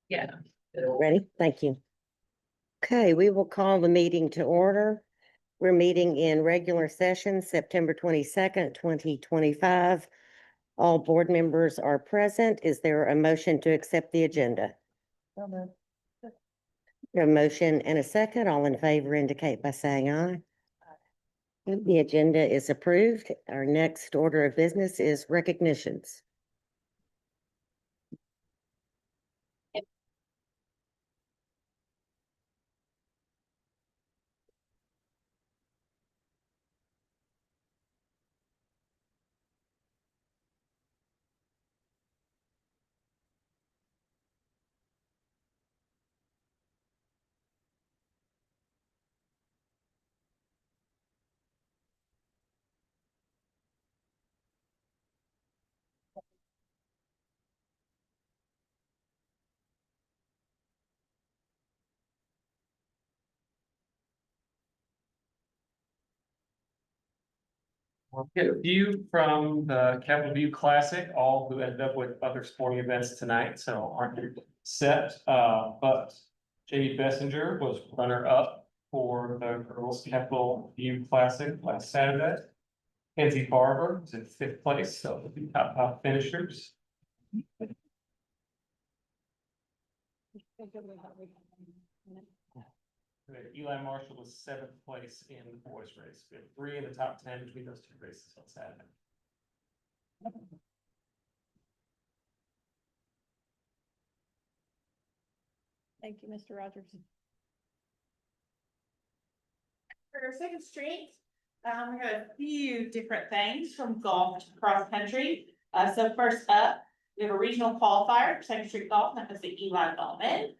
Yeah. Ready? Thank you. Okay, we will call the meeting to order. We're meeting in regular session, September 22nd, 2025. All board members are present. Is there a motion to accept the agenda? A motion and a second. All in favor indicate by saying aye. The agenda is approved. Our next order of business is recognitions. We'll get a few from the Capital View Classic, all who ended up with other sporting events tonight, so aren't set. But Jamie Bessinger was runner-up for the Girls Capital View Classic last Saturday. Kenzie Barber was in 5th place, so the top finishers. Eli Marshall was 7th place in the boys race. We had 3 in the top 10 between those 2 races on Saturday. Thank you, Mr. Rogers. For our second street, we got a few different things from golf to cross country. So first up, we have a regional qualifier for Second Street Golf, and that was the Eli Bowman.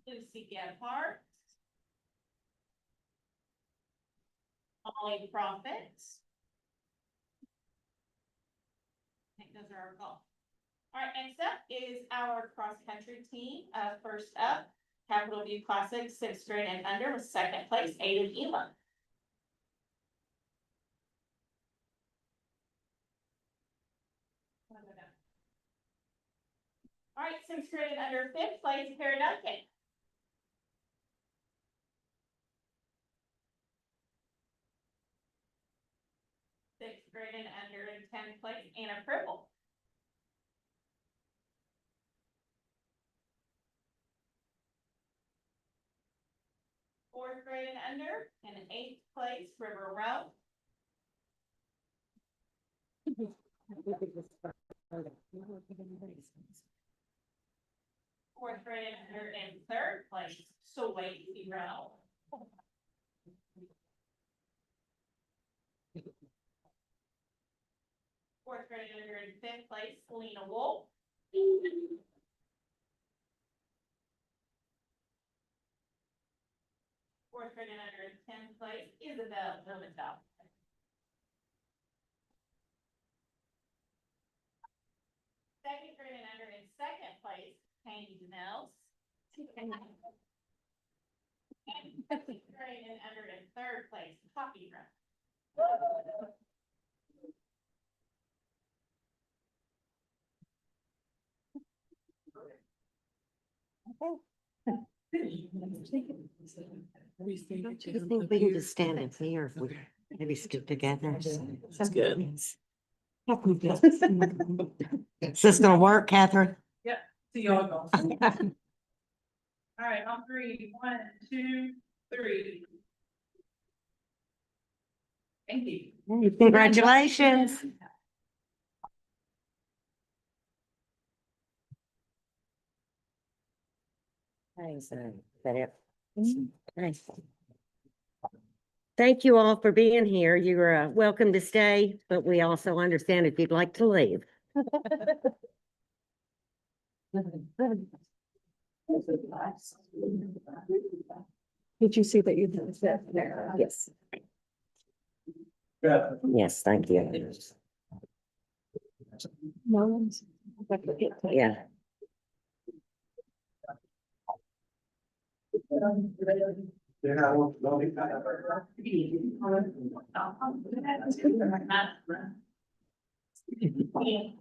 Lucy Gebhardt. Ollie Profit. I think those are our golf. All right, next up is our cross-country team. First up, Capital View Classic, 6th grade and under, was 2nd place, Aiden Elam. All right, 6th grade and under, 5th place, Perry Duncan. Sixth grade and under in 10th place, Anna Pribble. Fourth grade and under in 8th place, River Row. Fourth grade and under in 3rd place, Soleil Row. Fourth grade and under in 5th place, Selena Wolf. Fourth grade and under in 10th place, Isabel Blumenthal. Second grade and under in 2nd place, Candy Danels. Second grade and under in 3rd place, Poppy Run. I think we can just stand in here if we maybe scoot together. Sounds good. Is this gonna work, Catherine? See y'all go. All right, on 3, 1, 2, 3. Thank you. Congratulations. Thanks, is that it? Nice. Thank you all for being here. You're welcome to stay, but we also understand if you'd like to leave. Did you see that you did that there? Yes. Yes, thank you. No one's. Yeah. Okay,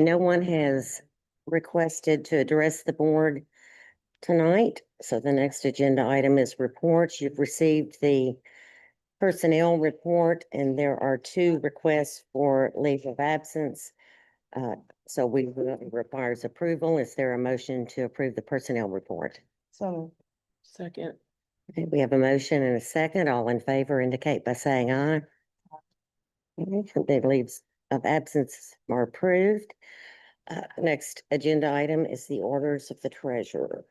no one has requested to address the board tonight. So the next agenda item is reports. You've received the personnel report and there are 2 requests for leave of absence. So requires approval. Is there a motion to approve the personnel report? So. Second. Okay, we have a motion and a second. All in favor indicate by saying aye. Okay, the leaves of absence are approved. Next agenda item is the orders of the treasurer.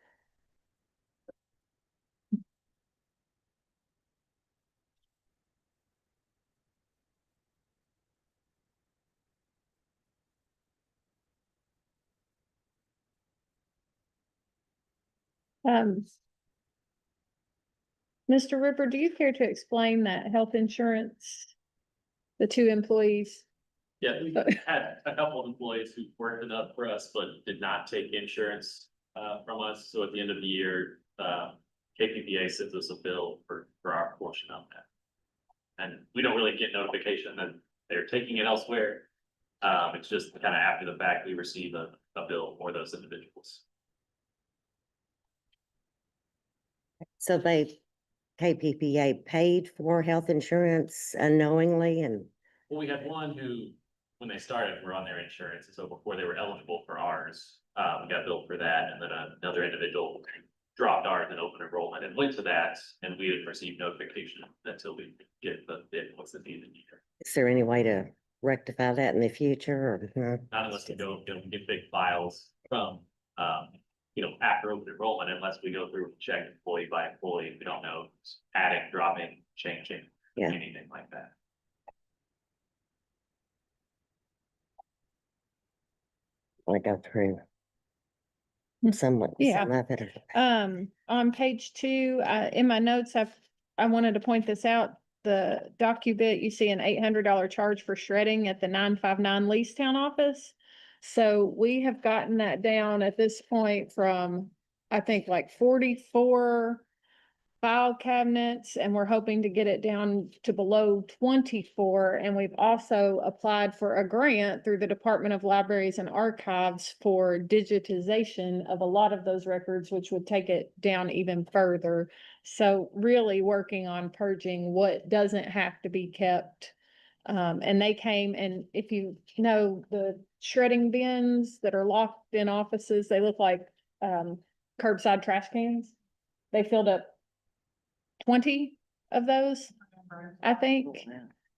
Mr. Ripper, do you care to explain that health insurance? The 2 employees? Yeah, we had a couple of employees who worked it up for us, but did not take insurance from us. So at the end of the year, KPPA sends us a bill for our portion of that. And we don't really get notification that they're taking it elsewhere. It's just kind of after the fact, we receive a bill for those individuals. So KPPA paid for health insurance unknowingly and, Well, we had one who, when they started, were on their insurance. And so before they were eligible for ours, we got billed for that. And then another individual dropped ours in open enrollment and went to that. And we didn't receive notification until we get the what's at the end of the year. is there any way to rectify that in the future or? No? Not unless we go get big files from, after open enrollment, unless we go through and check employee by employee. We don't know if it's adding, dropping, changing, Yeah. anything like that. I go through somewhat, Yeah. some of it. On page 2, in my notes, I wanted to point this out. The docu-bit, you see an $800 charge for shredding at the 959 Leestown office. So we have gotten that down at this point from, I think, like 44 file cabinets, and we're hoping to get it down to below 24. And we've also applied for a grant through the Department of Libraries and Archives for digitization of a lot of those records, which would take it down even further. So really working on purging what doesn't have to be kept. And they came, and if you know the shredding bins that are locked in offices, they look like curbside trash cans. They filled up 20 of those, I think,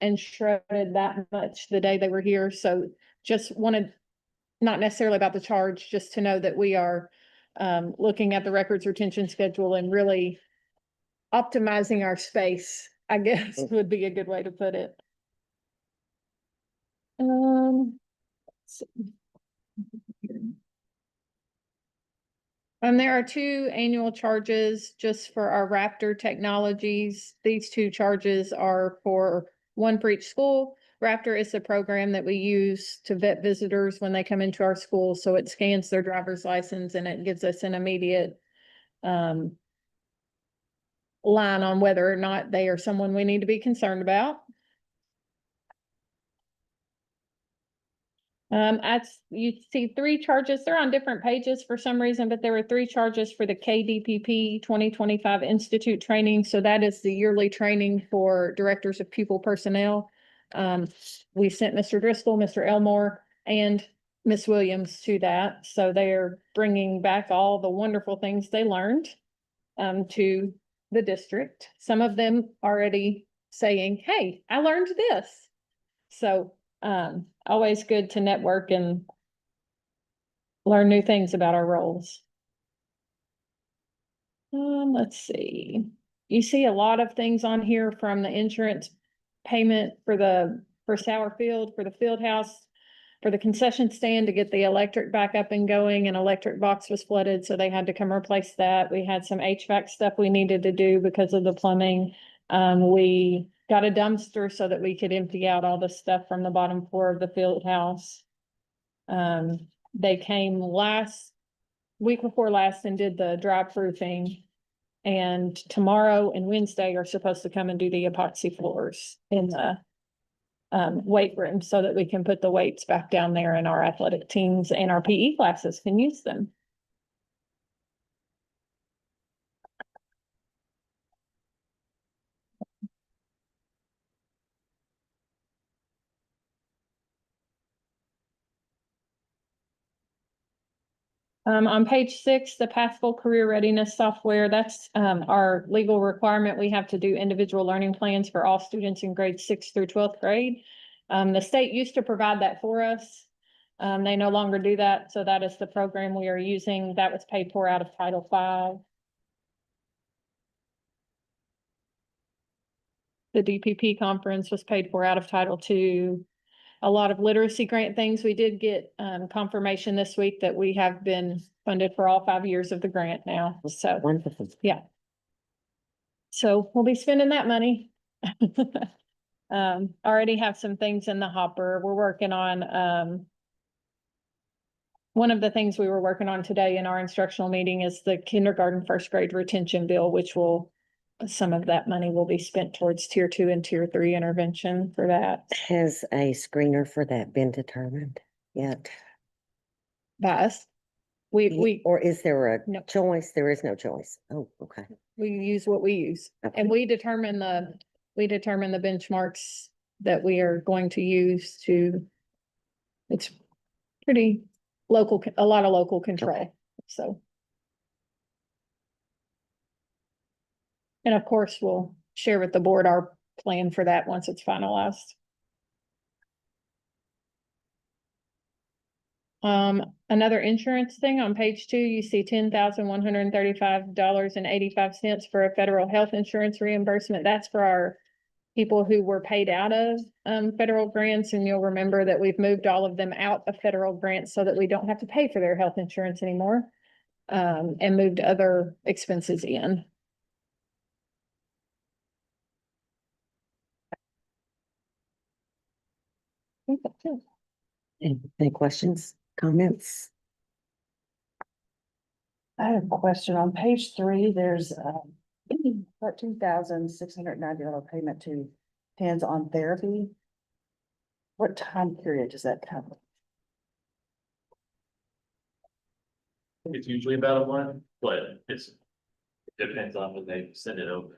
and shredded that much the day they were here. So just wanted, not necessarily about the charge, just to know that we are looking at the records retention schedule and really optimizing our space, I guess would be a good way to put it. There are 2 annual charges just for our Raptor technologies. These 2 charges are one for each school. Raptor is a program that we use to vet visitors when they come into our school. So it scans their driver's license and it gives us an immediate line on whether or not they are someone we need to be concerned about. You see 3 charges. They're on different pages for some reason, but there were 3 charges for the KDPP 2025 Institute training. So that is the yearly training for directors of pupil personnel. We sent Mr. Driscoll, Mr. Elmore, and Miss Williams to that. So they are bringing back all the wonderful things they learned to the district. Some of them already saying, hey, I learned this. So always good to network and learn new things about our roles. Let's see. You see a lot of things on here from the insurance payment for Sourfield, for the field house, for the concession stand to get the electric back up and going, and electric box was flooded, so they had to come replace that. We had some HVAC stuff we needed to do because of the plumbing. We got a dumpster so that we could empty out all the stuff from the bottom floor of the field house. They came week before last and did the dry proofing. And tomorrow and Wednesday are supposed to come and do the epoxy floors in the weight room so that we can put the weights back down there and our athletic teams and our PE classes can use them. On page 6, the Pathful Career Readiness Software, that's, our legal requirement. We have to do individual learning plans for all students in grades 6th through 12th grade. The state used to provide that for us. They no longer do that, so that is the program we are using. That was paid for out of Title V. The DPP conference was paid for out of Title II. A lot of literacy grant things. We did get confirmation this week that we have been funded for all 5 years of the grant now, so. Wonderful. Yeah. So we'll be spending that money. Already have some things in the hopper. We're working on, one of the things we were working on today in our instructional meeting is the kindergarten first grade retention bill, which will, some of that money will be spent towards tier 2 and tier 3 intervention for that. Has a screener for that been determined yet? By us. We Or is there a No. choice? There is no choice. Oh, okay. use what we use. Okay. And we determine the benchmarks that we are going to use to. It's pretty local, a lot of local control, so. And of course, we'll share with the board our plan for that once it's finalized. Another insurance thing on page 2, you see $10,135.85 for a federal health insurance reimbursement. That's for our people who were paid out of federal grants. And you'll remember that we've moved all of them out of federal grants so that we don't have to pay for their health insurance anymore. And moved other expenses in. I think that's it. Any questions, comments? I have a question. On page 3, there's $13,690 payment to hands-on therapy. What time period does that cover? It's usually about a month, but it depends on when they send it over.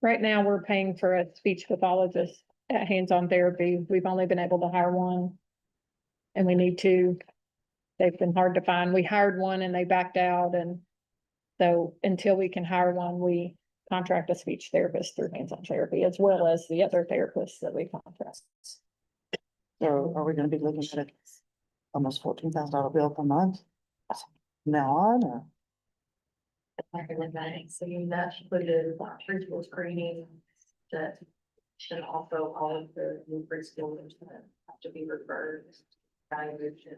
Right now, we're paying for a speech pathologist at hands-on therapy. We've only been able to hire one. And we need to, they've been hard to find. We hired one and they backed out, and so until we can hire one, we contract a speech therapist through hands-on therapy as well as the other therapists that we contract. So are we gonna be looking at a almost $14,000 bill per month? Now on, or? So that included preschool screening that should also all of the new preschoolers that have to be referred. Evaluation.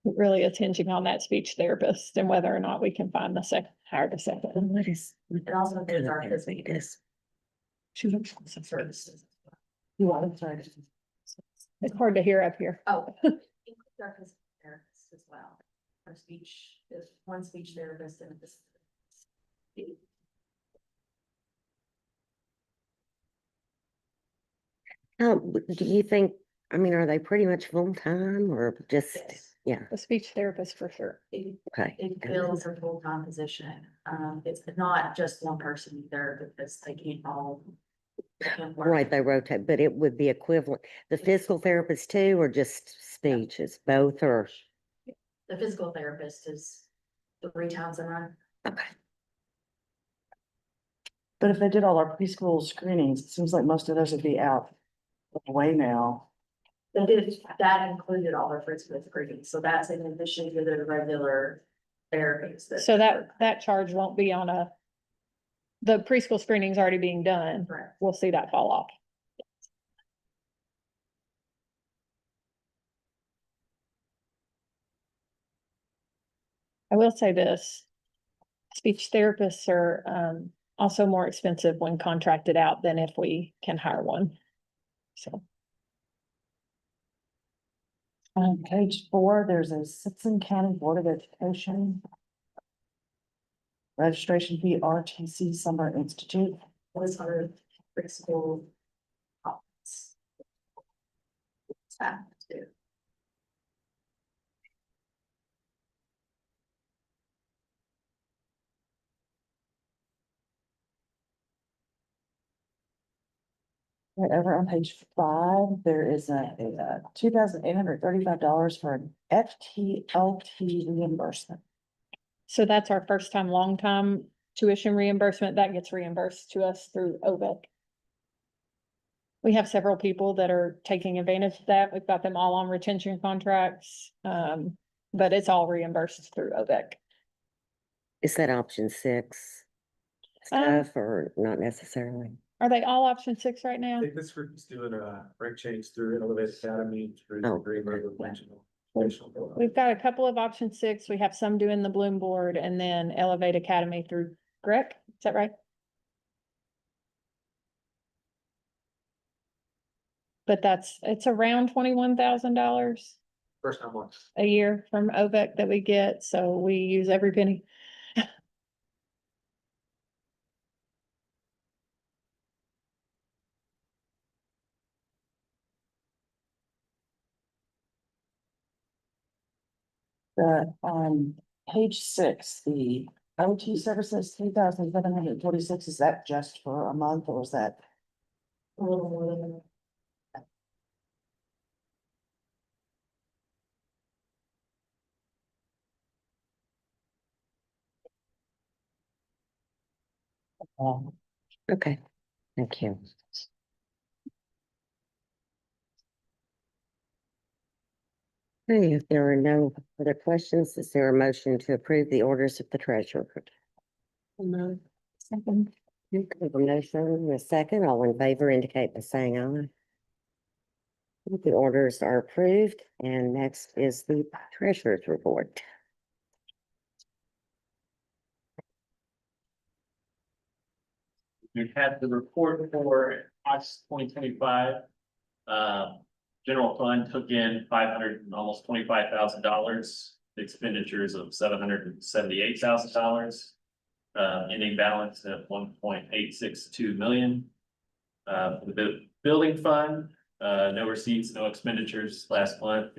It really is hinging on that speech therapist and whether or not we can find hire the second. What is? It also includes our Therapy is? services. You are, I'm sorry. It's hard to hear up here. Oh, includes our physical therapists as well. Our speech is one speech therapist and this. Do you think, I mean, are they pretty much full-time or just, Yes. yeah, The speech therapist for sure. okay. It fills a full-time position. It's not just one person either because they can't all. they can't work. Right, they rotate, but it would be equivalent. The physical therapist too, or just speech? It's both, or? The physical therapist is 3 times a month. Okay. But if they did all our preschool screenings, it seems like most of those would be out of the way now. That included all our preschool screenings, so that's in addition to the regular therapies. So that charge won't be on the preschool screening's already being done. Correct. We'll see that fall off. I will say this, speech therapists are also more expensive when contracted out than if we can hire one. So. On page 4, there's a Simpson County Board of Education registration fee, RTC Summer Institute. Was our preschool. office. Staff too. Right over on page 5, there is a $2,835 for an FTLT reimbursement. So that's our first time, long time tuition reimbursement that gets reimbursed to us through OVIC. We have several people that are taking advantage of that. We've got them all on retention contracts. But it's all reimbursed through OVIC. Is that option 6 stuff or not necessarily? Are they all option 6 right now? I think this group is doing a rate change through Innovative Academy, through Oh, the Green River yeah. Regional. We've got a couple of option 6. We have some doing the Bloom Board and then Elevate Academy through Greg. Is that right? But it's around $21,000 First time once. a year from OVEC that we get, so we use every penny. On page 6, the OT services, 3,746, is that just for a month or is that? A little more than. Okay, thank you. Okay, if there are no other questions, is there a motion to approve the orders of the treasurer? Second. Okay, a motion and a second, all in favor indicate by saying aye. The orders are approved, and next is the treasurer's report. We had the report for August 2025. General fund took in almost $25,000, expenditures of $778,000. Ending balance at 1.862 million. The building fund, no receipts, no expenditures last month.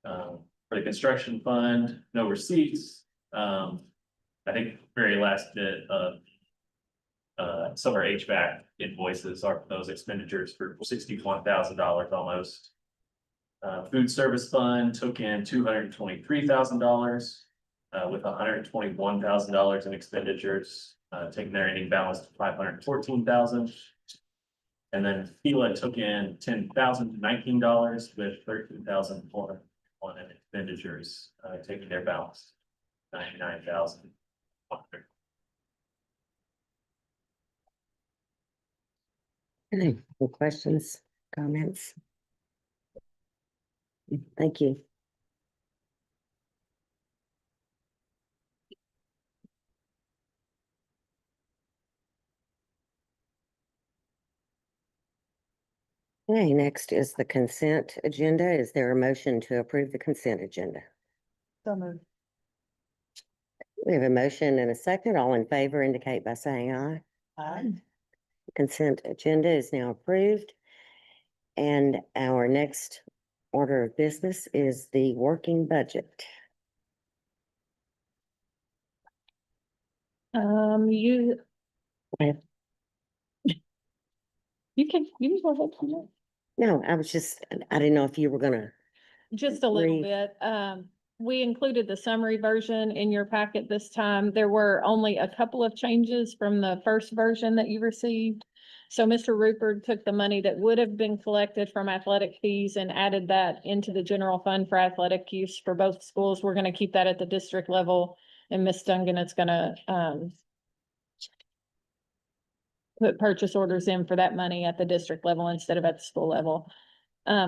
For the construction fund, no receipts. I think very last bit of summer HVAC invoices are those expenditures for $61,000 almost. Food service fund took in $223,000 with $121,000 in expenditures, taking their ending balance to $514,000. And then FILA took in $10,019 with $13,401 in expenditures, taking their balance to $99,000. Any questions, comments? Thank you. Okay, next is the consent agenda. Is there a motion to approve the consent agenda? So moved. We have a motion and a second. All in favor indicate by saying aye. Aye. Consent agenda is now approved. And our next order of business is the working budget. You. Okay. You can go ahead. No, I didn't know if you were gonna. Just a little Read. bit. We included the summary version in your packet this time. There were only a couple of changes from the first version that you received. So Mr. Rupert took the money that would have been collected from athletic fees and added that into the general fund for athletic use for both schools. We're gonna keep that at the district level. And Ms. Dungan is gonna, put purchase orders in for that money at the district level instead of at the school level.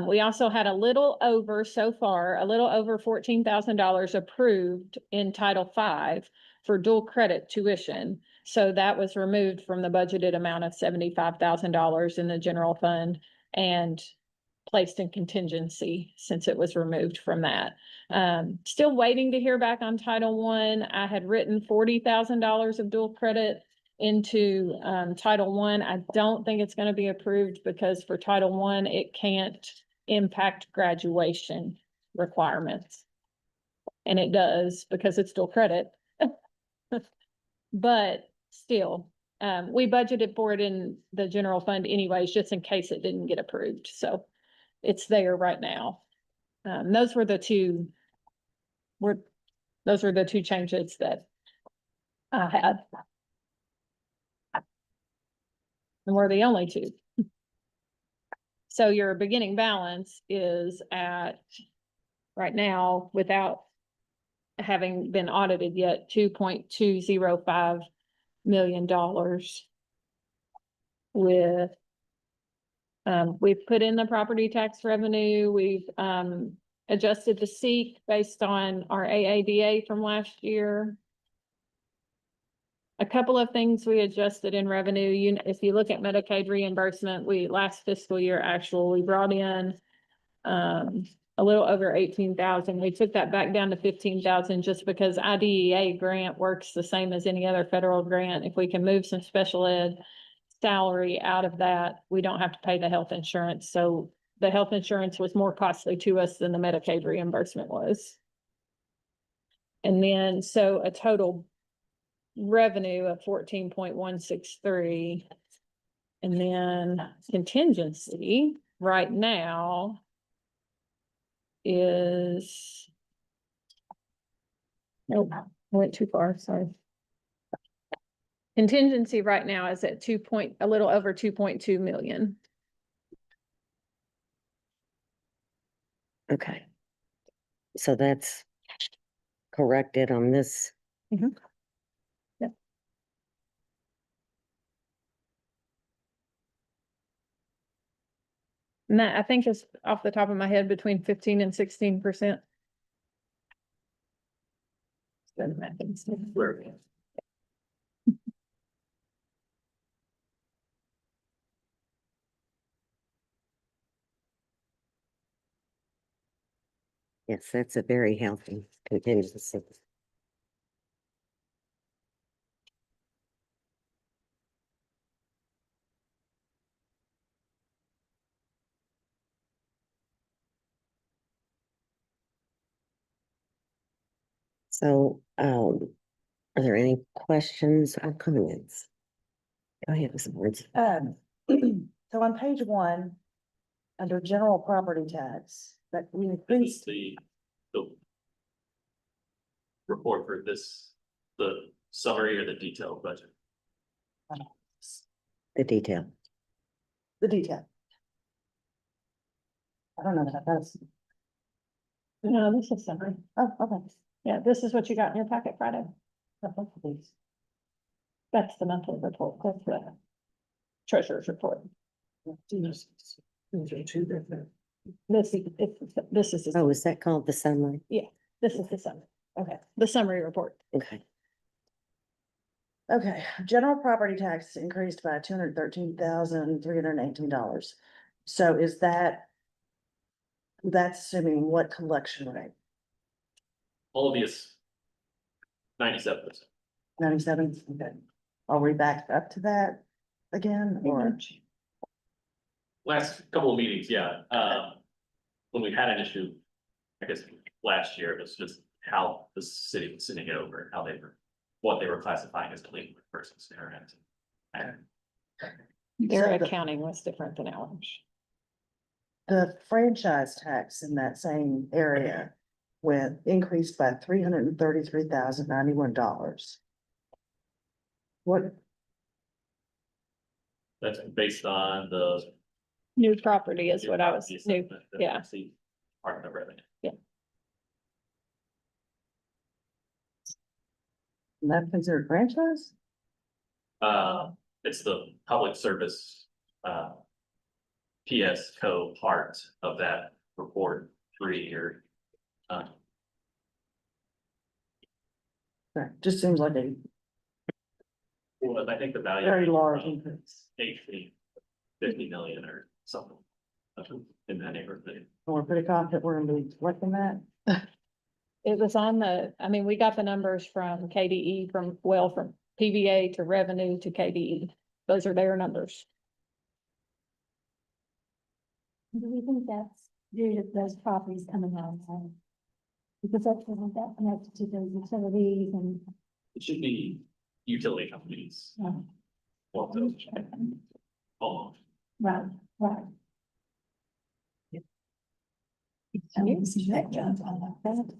We also had a little over $14,000 approved in Title V for dual credit tuition. So that was removed from the budgeted amount of $75,000 in the general fund and placed in contingency since it was removed from that. Still waiting to hear back on Title I. I had written $40,000 of dual credit into Title I. I don't think it's gonna be approved because for Title I, it can't impact graduation requirements. And it does because it's still credit. But still, we budgeted for it in the general fund anyways, just in case it didn't get approved. So it's there right now. Those were the two changes that I had. And we're the only two. So your beginning balance is at, right now, without having been audited yet, $2.205 million. With, we've put in the property tax revenue, we've, adjusted the SEEK based on our AADA from last year. A couple of things we adjusted in revenue, if you look at Medicaid reimbursement, last fiscal year actual, we brought in a little over 18,000. We took that back down to 15,000 just because IDEA grant works the same as any other federal grant. If we can move some special ed salary out of that, we don't have to pay the health insurance. So the health insurance was more costly to us than the Medicaid reimbursement was. And then, so a total revenue of 14.163. And then contingency right now is, nope, I went too far, sorry. Contingency right now is at a little over 2.2 million. Okay. So that's corrected on this. Mhm. Yep. And that, I think, is off the top of my head between 15 and 16%. Where, Yes, that's a very healthy contingency. So, are there any questions or comments? Go ahead, Ms. Barnes. So on page 1, under general property tax, that we this is increased, the report for this, the summary or the detailed budget. The detail. the detail. I don't know that that's, No, this is summary. oh, okay. Yeah, this is what you got in your packet Friday. Please. That's the monthly report. That's the treasurer's report. This is, Oh, is that called the summary? this is the summary. Okay, the summary report. Okay. Okay, general property tax increased by $213,318. So is that's assuming what collection rate? Obvious. 97%. 97, okay. Are we back up to that again, or? Last couple of meetings, yeah, when we had an issue, I guess last year, it was just how the city was sending it over, how they were, what they were classifying as delinquent versus errant. And Their So the- accounting was different than ours. The franchise tax in that same area increased by $333,091. What, that's based on the. New property is what I was, the new, assessment that yeah. the Department of Revenue. that considered franchise? It's the public service, PS co part of that report 3-year. Right, just seems like a Well, I think the value. very large from increase. 50 million or something in that neighborhood. We're pretty confident we're gonna be collecting that. It was on the, I mean, we got the numbers from KDE from PVA to revenue to KDE. Those are their numbers. Do we think that's due to those properties coming online? Because that's what that connected to those utilities and, It should be utility companies. Well, those, homeowners. right, right. I didn't see that, John, I like that.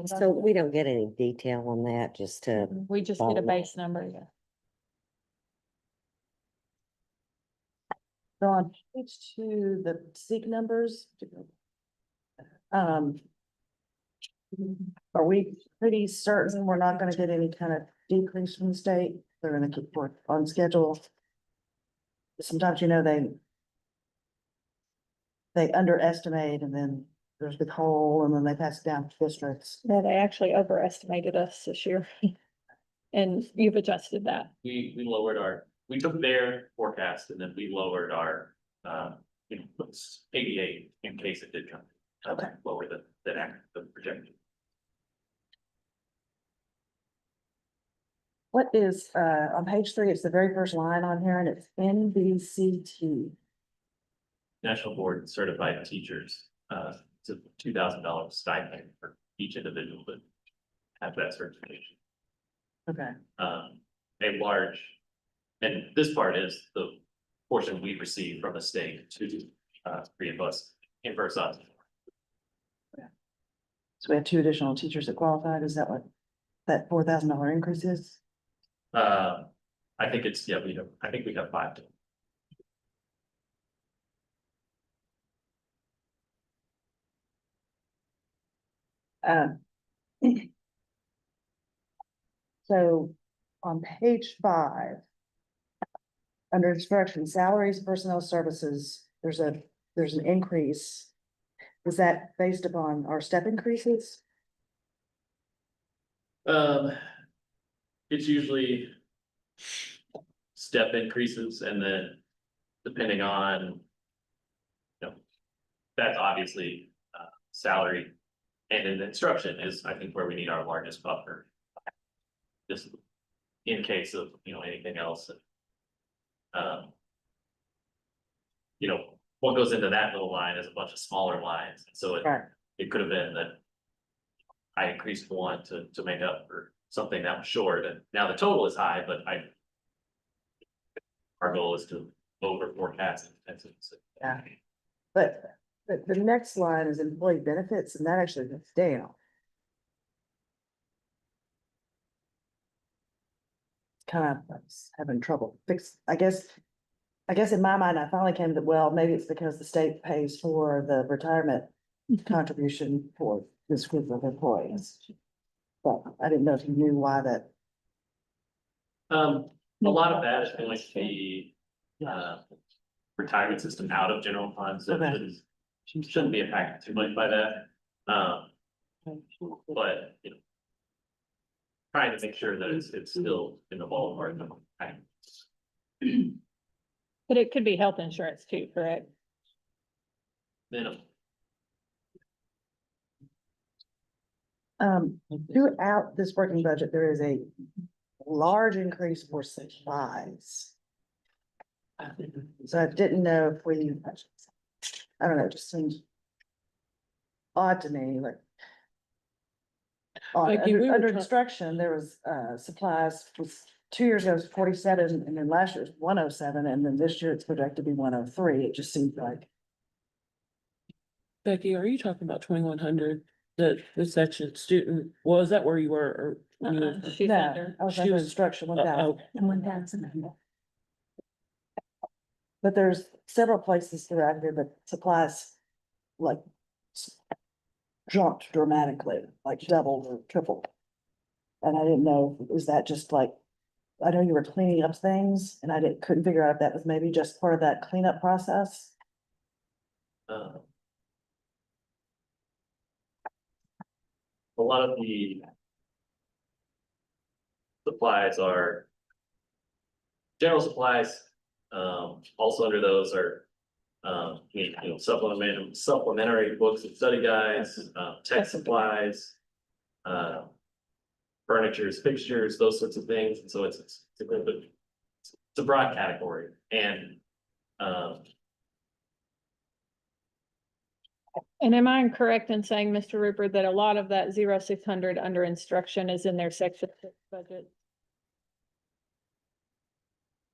So we don't get any detail on that, just to, We just get a base number. So on page 2, the SEEK numbers. Um. Are we pretty certain we're not gonna get any kind of decrease from the state? They're gonna keep work on schedule. Sometimes, they underestimate and then there's a big hole and then they pass it down to districts. Yeah, they actually overestimated us this year. And you've adjusted that. We lowered we took their forecast and then we lowered our, ADA in case it did come. Okay. Lower the projection. What is, on page 3, it's the very first line on here and it's NBCT. National Board Certified Teachers, it's a $2,000 stipend for each individual that have that certification. Okay. A large, and this part is the portion we receive from the state to, reimburse us. So we have 2 additional teachers that qualified. Is that what that $4,000 increase is? I think it's, yeah, I think we have 5. Um, So on page 5, under instruction, salaries, personnel services, there's an increase. Is that based upon our step increases? It's usually step increases and then depending on, that's obviously salary. And then instruction is, I think, where we need our largest buffer. Just in case of, anything else. What goes into that little line is a bunch of smaller lines, so Right. it could have been that I increased one to make up for something that was short, and now the total is high, but our goal is to over forecast it. Yeah. But the next line is employee benefits and that actually goes down. Kind of having trouble I guess in my mind, I finally came to, well, maybe it's because the state pays for the retirement contribution for this group of employees. But I didn't know if you knew why that. A lot of that is going to be, retirement system out of general funds, so Okay. shouldn't be impacted too much by that. But, trying to make sure that it's still in the ballpark. But it could be health insurance too, correct? Minimum. Throughout this working budget, there is a large increase for supplies. So I didn't know if I don't know, it just seems odd to me, like. Becky, we were Under try- instruction, there was, supplies, was 2 years ago, it was 47, and then last year it was 107, and then this year it's projected to be 103. It just seems like. Becky, are you talking about 2100? The section student, is that where you were? Or when you were- She's No, under. I was She under was- instruction, Oh, 1,000. And 1,000. But there's several places throughout here that supplies like jumped dramatically, like doubled or tripled. And I didn't know, is that just like, I know you were cleaning up things and couldn't figure out if that was maybe just part of that cleanup process. A lot of the supplies are general supplies. Also under those are Supplementary books and study guides, tech supplies. Furnitures, fixtures, those sorts of things, and so it's a little bit, it's a broad category, and, And am I correct in saying, Mr. Rupert, that a lot of that 0600 under instruction is in their section 6 budget?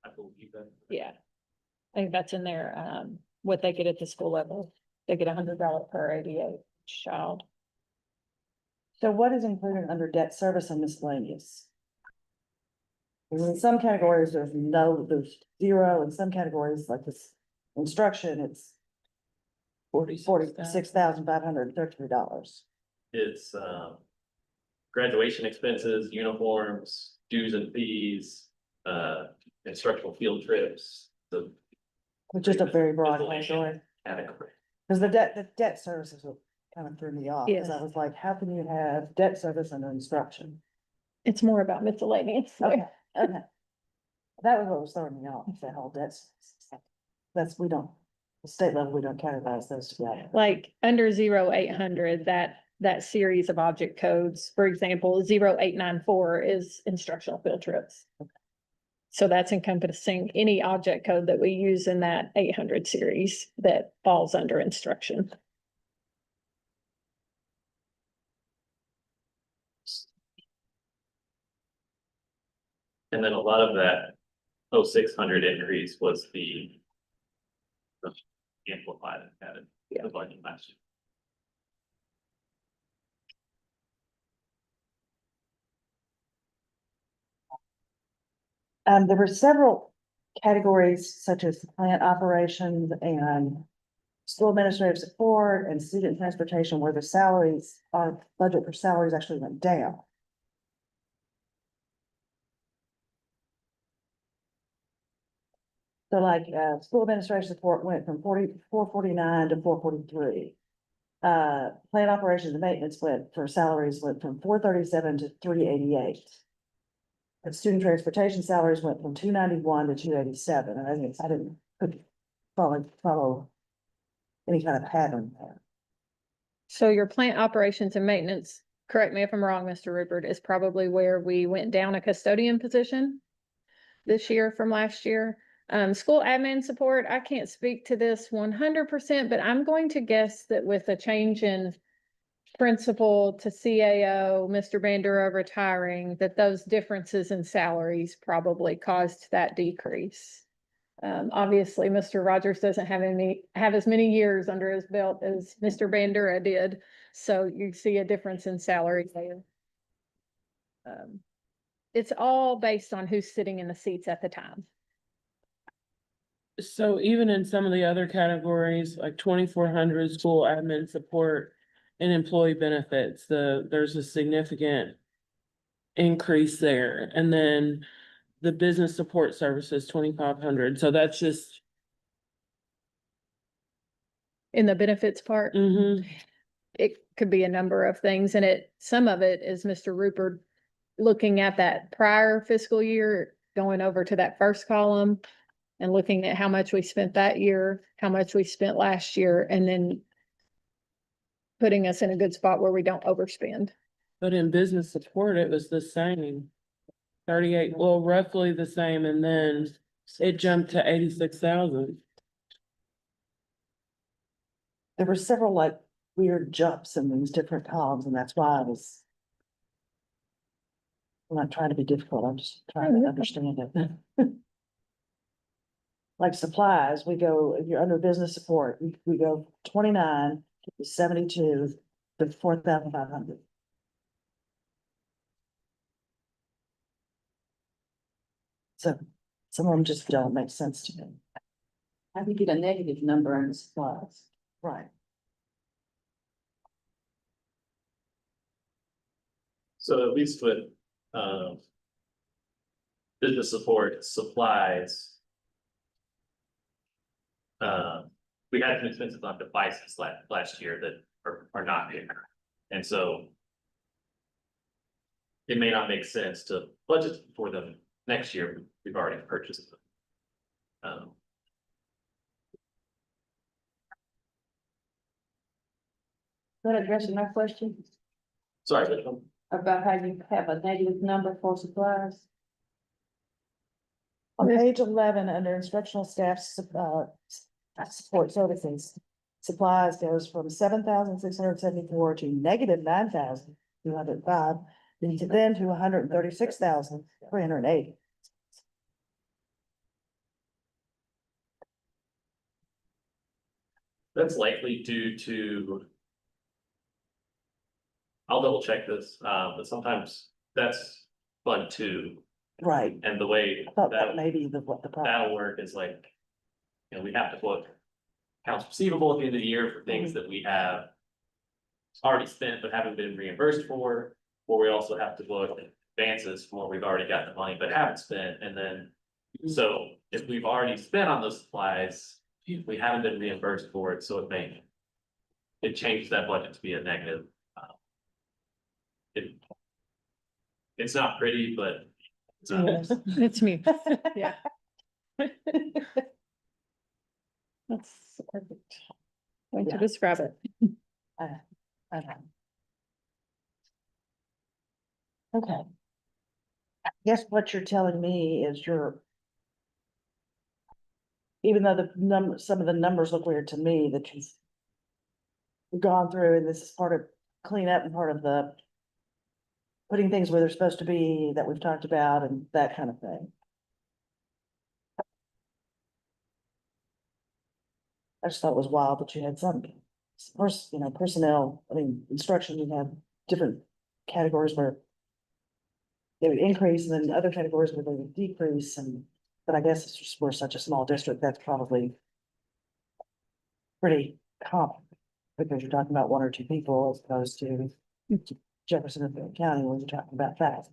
I believe that. Yeah. I think that's in their, what they get at the school level. They get $100 per ADA child. So what is included under debt service and miscellaneous? In some categories, there's there's zero, in some categories like this instruction, it's $46,533. It's, graduation expenses, uniforms, dues and fees, instructional field trips, the Which is a very broad Miscellaneous. category, category. because the debt services will kind of threw me off, because I was like, how can you have debt service under instruction? It's more about miscellaneous. Okay, okay. That was what was throwing me off, the whole debt. That's, we don't, the state level, we don't categorize those together. Like under 0800, that series of object codes, for example, 0894 is instructional field trips. So that's encompassing any object code that we use in that 800 series that falls under instruction. And then a lot of that 0600 increase was the amplified that had Yeah. the budget last year. There were several categories such as plant operations and school administrative support and student transportation where the salaries, our budget for salaries actually went down. So like, school administration support went from 449 to 443. Plant operations and maintenance went for salaries went from 437 to 388. And student transportation salaries went from 291 to 287, and couldn't follow any kind of pattern there. So your plant operations and maintenance, correct me if I'm wrong, Mr. Rupert, is probably where we went down a custodian position this year from last year. School admin support, I can't speak to this 100%, but I'm going to guess that with a change in principal to CAO, Mr. Bandura retiring, that those differences in salaries probably caused that decrease. Obviously, Mr. Rogers doesn't have as many years under his belt as Mr. Bandura did, so you see a difference in salary there. It's all based on who's sitting in the seats at the time. So even in some of the other categories, like 2400 school admin support and employee benefits, there's a significant increase there. And then the business support services, 2500. So that's just, In the benefits part, it could be a number of things, and some of it is Mr. Rupert looking at that prior fiscal year, going over to that first column and looking at how much we spent that year, how much we spent last year, and then putting us in a good spot where we don't overspend. but in business support, it was the same. 38, well, roughly the same, and then it jumped to 86,000. There were several like weird jumps in these different columns, and that's why I'm not trying to be difficult, I'm just trying to understand it. Like supplies, if you're under business support, we go 29 to 72 to 4,500. So some of them just don't make sense to me. How do you get a negative number in the supplies? Right. So at least with, business support supplies. We had some expenses on devices last year that are not here. And so it may not make sense to budget for them next year. We've already purchased them. That addressing my question Sorry, which one? about how you have a negative number for supplies. On page 11, under instructional staff, support services, supplies goes from 7,674 to negative 9,205, then to 136,380. That's likely due to. I'll double check this, but sometimes that's fund two, Right, and the way I thought that that, may be what the problem. that'll work is like. You know, we have to book accounts receivable at the end of the year for things that we have. Already spent but haven't been reimbursed for, or we also have to book advances for we've already got the money but haven't spent, and then. So if we've already spent on those supplies, we haven't been reimbursed for it, so it may. It changes that budget to be a negative. It. It's not pretty, but. It's not. Yes. It's me, yeah. That's perfect. Way to Yeah. describe it. I know. Okay. I guess what you're telling me is even though some of the numbers look weird to me, that you've gone through, and this is part of cleanup and part of the putting things where they're supposed to be that we've talked about and that kind of thing. I just thought it was wild that you had some, personnel, instruction, you have different categories where they would increase, and then other categories where they would decrease, but I guess it's just, we're such a small district, that's probably pretty common, because you're talking about one or two people as opposed to Jefferson and Fayette County, when you're talking about that.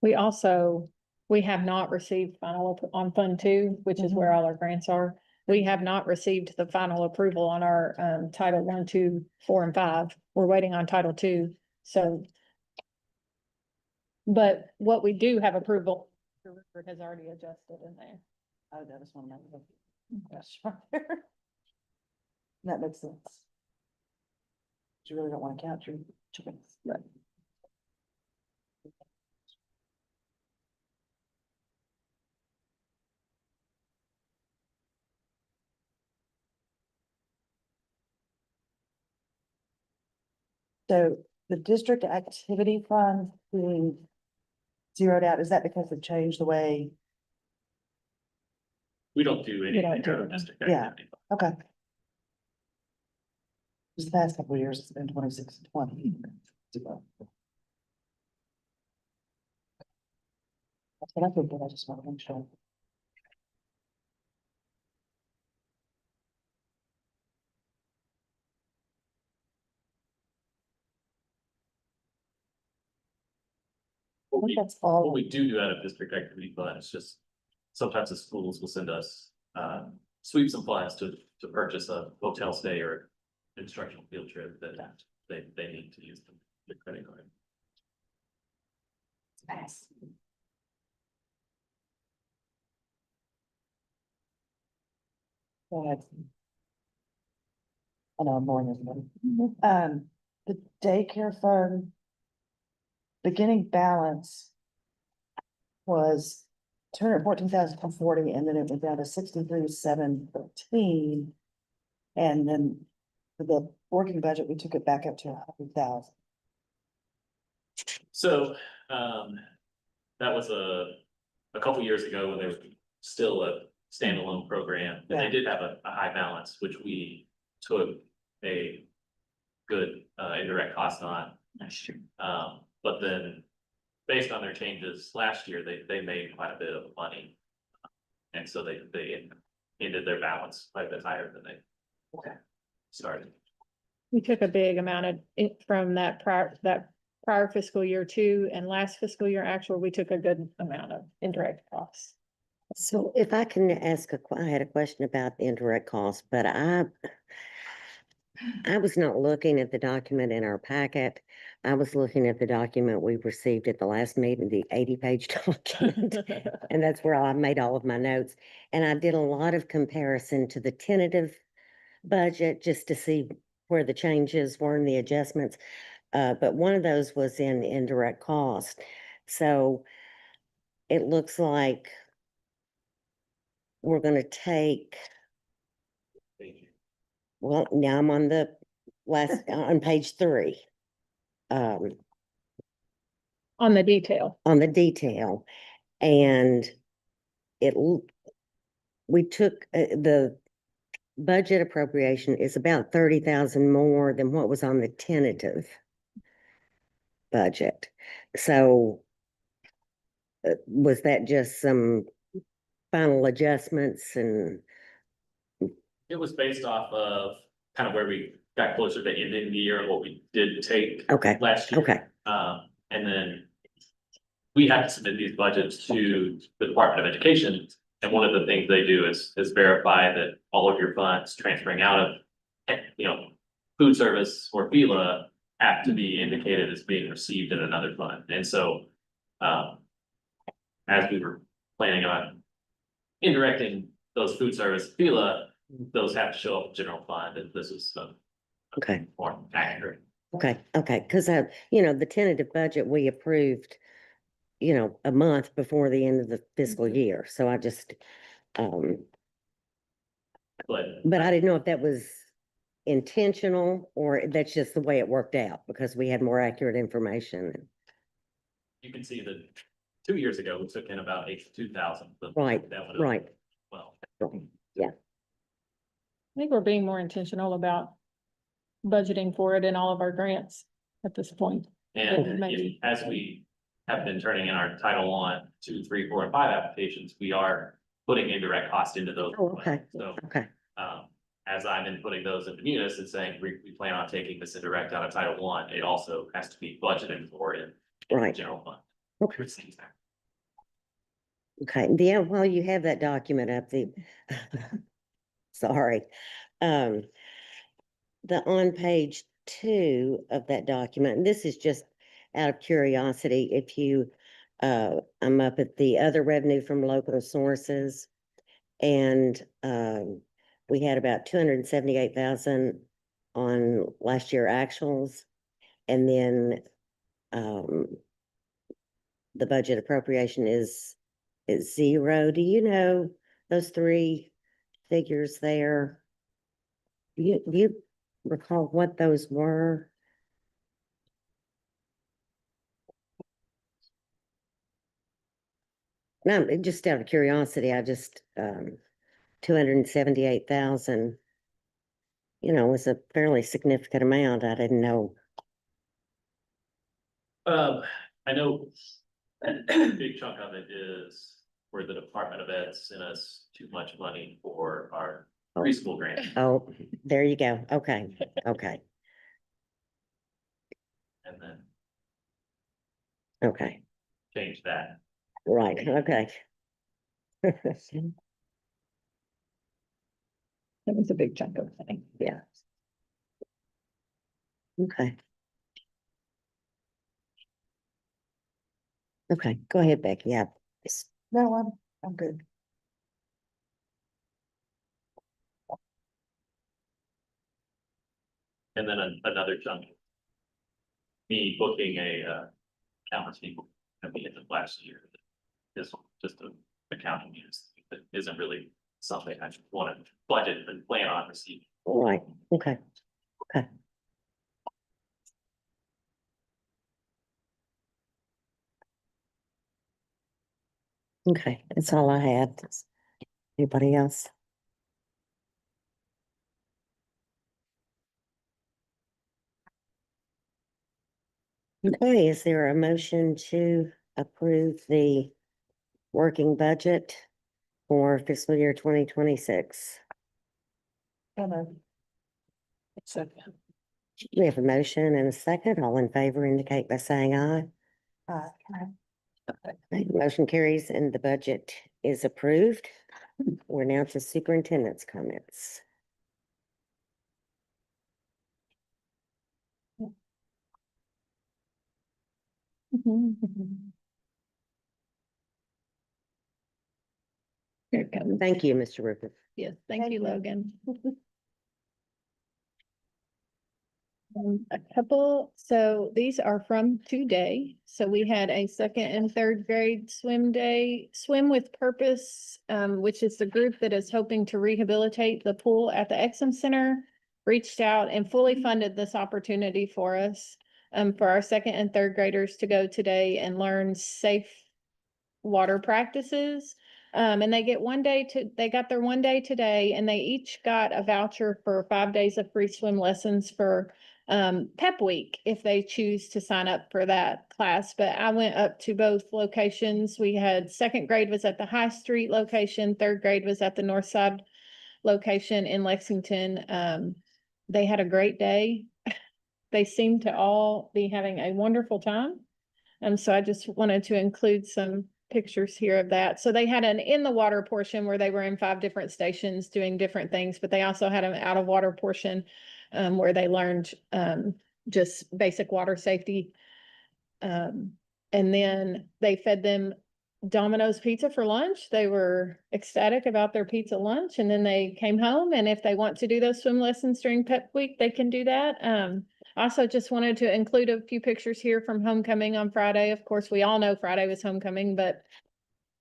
We have not received on Fund Two, which is where all our grants are. We have not received the final approval on our Title 1, 2, 4, and 5. We're waiting on Title 2, so. But what we do have approval, the river has already adjusted in there. Oh, that was one of my. That's right. That makes sense. You really don't want to count your chickens. Right. So the district activity fund being zeroed out, is that because they've changed the way? We don't do anything don't do in our it. district Yeah. activity. Okay. Just the past couple of years, it's been 26 and 20. That's what I think, but I just want to make sure. I What think we, that's what all. we do out of district activity fund is just, sometimes the schools will send us, sweeps and funds to purchase a hotel stay or instructional field trip that they need to use the credit card. Nice. Go ahead. I know I'm boring everybody. The daycare fund. Beginning balance. Was 214,440, and then it went down to 63,713. And then for the working budget, we took it back up to 100,000. So, that was a couple years ago when there was still a standalone program, and Yeah. they did have a high balance, which we took a good, indirect cost on. That's true. But then, based on their changes last year, they made quite a bit of money. And so they ended their balance quite a bit higher than they. Okay. Started. We took a big amount of it from that prior fiscal year too, and last fiscal year actual, we took a good amount of indirect costs. So if I can ask I had a question about the indirect cost, but I was not looking at the document in our packet. I was looking at the document we received at the last meeting, the 80-page document. And that's where I made all of my notes. And I did a lot of comparison to the tentative budget just to see where the changes were and the adjustments. But one of those was in indirect cost. So it looks like we're gonna take, well, now I'm on the last, on page 3. On the detail. On the detail, and we took, the budget appropriation is about 30,000 more than what was on the tentative budget. So was that just some final adjustments and, It was based off of kind of where we got closer to ending the year and what we did take okay, last year. okay, And then we have to submit these budgets to the Department of Education. And one of the things they do is verify that all of your funds transferring out of, food service or FILA have to be indicated as being received in another fund. And so, as we were planning on indirecting those food service FILA, those have to show up in general fund, and this is okay, more accurate. okay, because the tentative budget we approved, a month before the end of the fiscal year. So I just, but I didn't know if that was intentional or that's just the way it worked out because we had more accurate information. You can see that 2 years ago, we took in about 82,000. Right, right. Well, Yeah, I think we're being more intentional about budgeting for it in all of our grants at this point. and Maybe. as we have been turning in our Title I, 2, 3, 4, and 5 applications, we are putting indirect cost into those. Oh, okay. So, okay, as I'm inputting those into Munis and saying, we plan on taking this indirect out of Title I, it also has to be budgeted for in the right. general fund. Okay. Okay, yeah, well, you have that document up the, sorry. The on page 2 of that document, and this is just out of curiosity, if you, I'm up at the other revenue from local sources. And, we had about 278,000 on last year actuals. And then, the budget appropriation is 0. Do you know those 3 figures there? Do you recall what those were? No, just out of curiosity, I just, 278,000, was a fairly significant amount. I didn't know. I know a big chunk of it is where the Department of Ed sent us too much money for our preschool grant. Oh, there you go. Okay, okay, And then okay, change that. right, okay. That was a big chunk of money. Yeah. Okay. Okay, go ahead, Becky. Yeah. No, I'm good. And then another chunk. Me booking a accounts people at the end of last year. Is just an accounting use that isn't really something I want to budget and plan on receiving. All right, okay, okay. Okay, that's all I had. Anybody else? Okay, is there a motion to approve the working budget for fiscal year 2026? Second. We have a motion and a second. All in favor indicate by saying aye. Okay, motion carries and the budget is approved. We're now to superintendent's comments. Here it comes. Thank you, Mr. Rupert. Yes, thank you, Logan. A couple, so these are from today. So we had a second and third grade swim day, Swim with Purpose, which is the group that is hoping to rehabilitate the pool at the Exum Center. Reached out and fully funded this opportunity for us, for our second and third graders to go today and learn safe water practices. And they got their 1 day today, and they each got a voucher for 5 days of free swim lessons for Pep Week if they choose to sign up for that class. But I went up to both locations. We had second grade was at the High Street location, third grade was at the North Side location in Lexington. They had a great day. They seemed to all be having a wonderful time. And so I just wanted to include some pictures here of that. So they had an in the water portion where they were in 5 different stations doing different things, but they also had an out of water portion where they learned just basic water safety. And then they fed them Domino's pizza for lunch. They were ecstatic about their pizza lunch, and then they came home, and if they want to do those swim lessons during Pep Week, they can do that. Also just wanted to include a few pictures here from homecoming on Friday. Of course, we all know Friday was homecoming, but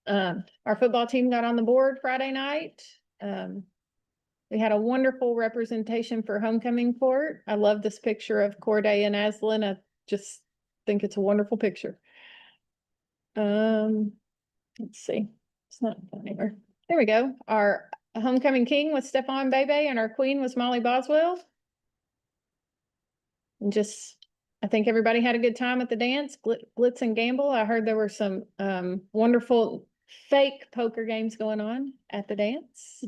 our football team got on the board Friday night. We had a wonderful representation for homecoming court. I love this picture of Corday and Aslan. I just think it's a wonderful picture. Let's see. It's not anywhere. There we go. Our homecoming king was Stephon Bebe, and our queen was Molly Boswell. And just, I think everybody had a good time at the dance, glitz and gamble. I heard there were some wonderful fake poker games going on at the dance.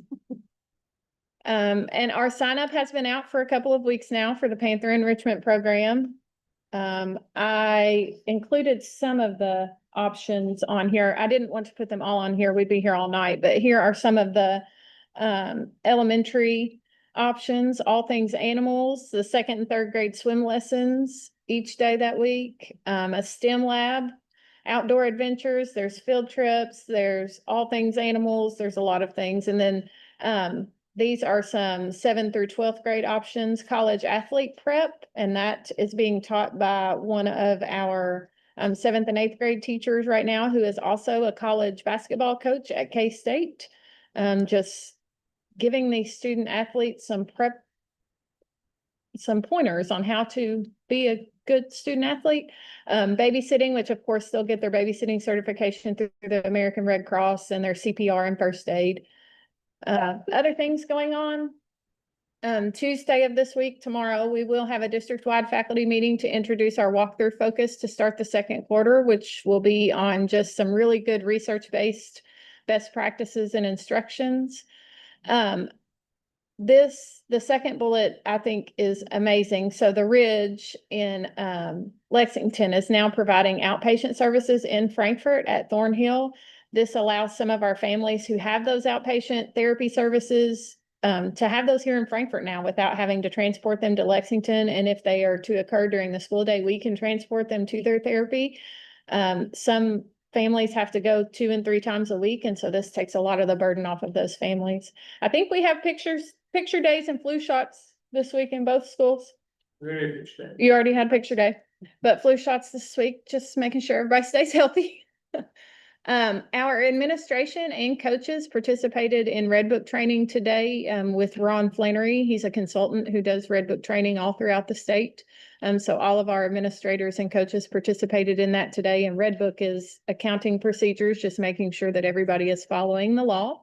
And our sign up has been out for a couple of weeks now for the Panther Enrichment Program. I included some of the options on here. I didn't want to put them all on here. We'd be here all night, but here are some of the elementary options, all things animals, the second and third grade swim lessons each day that week, a STEM lab, outdoor adventures, there's field trips, there's all things animals, there's a lot of things. And then these are some 7th through 12th grade options, college athlete prep, and that is being taught by one of our 7th and 8th grade teachers right now, who is also a college basketball coach at K-State. Just giving these student athletes some pointers on how to be a good student athlete. Babysitting, which of course they'll get their babysitting certification through the American Red Cross, and their CPR and first aid. Other things going on. Tuesday of this week, tomorrow, we will have a district-wide faculty meeting to introduce our walkthrough focus to start the second quarter, which will be on just some really good research-based best practices and instructions. The second bullet, I think, is amazing. So the Ridge in Lexington is now providing outpatient services in Frankfort at Thornhill. This allows some of our families who have those outpatient therapy services to have those here in Frankfort now without having to transport them to Lexington. And if they are to occur during the school day, we can transport them to their therapy. Some families have to go 2 and 3 times a week, and so this takes a lot of the burden off of those families. I think we have picture days and flu shots this week in both schools. Very interesting. You already had picture day, but flu shots this week, just making sure everybody stays healthy. Our administration and coaches participated in Red Book training today with Ron Flannery. He's a consultant who does Red Book training all throughout the state. So all of our administrators and coaches participated in that today. And Red Book is accounting procedures, just making sure that everybody is following the law.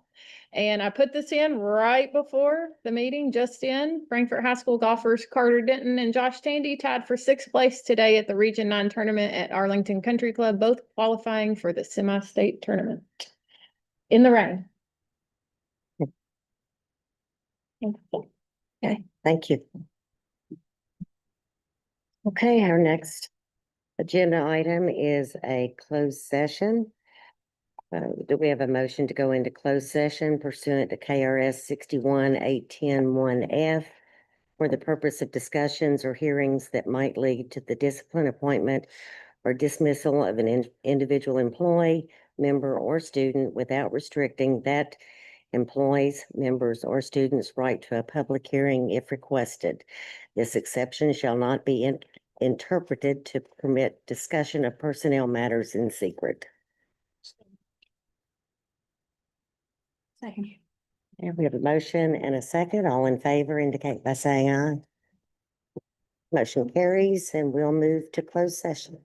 And I put this in right before the meeting, just in. Frankfort High School golfers Carter Denton and Josh Tandy tied for 6th place today at the Region 9 tournament at Arlington Country Club, both qualifying for the semi-state tournament in the rain. Okay, thank you. Okay, our next agenda item is a closed session. Do we have a motion to go into closed session pursuant to KRS 61-810-1F for the purpose of discussions or hearings that might lead to the discipline, appointment, or dismissal of an individual employee, member, or student without restricting that employees, members, or students' right to a public hearing if requested. This exception shall not be interpreted to permit discussion of personnel matters in secret. Second. And we have a motion and a second. All in favor indicate by saying aye. Motion carries, and we'll move to closed session.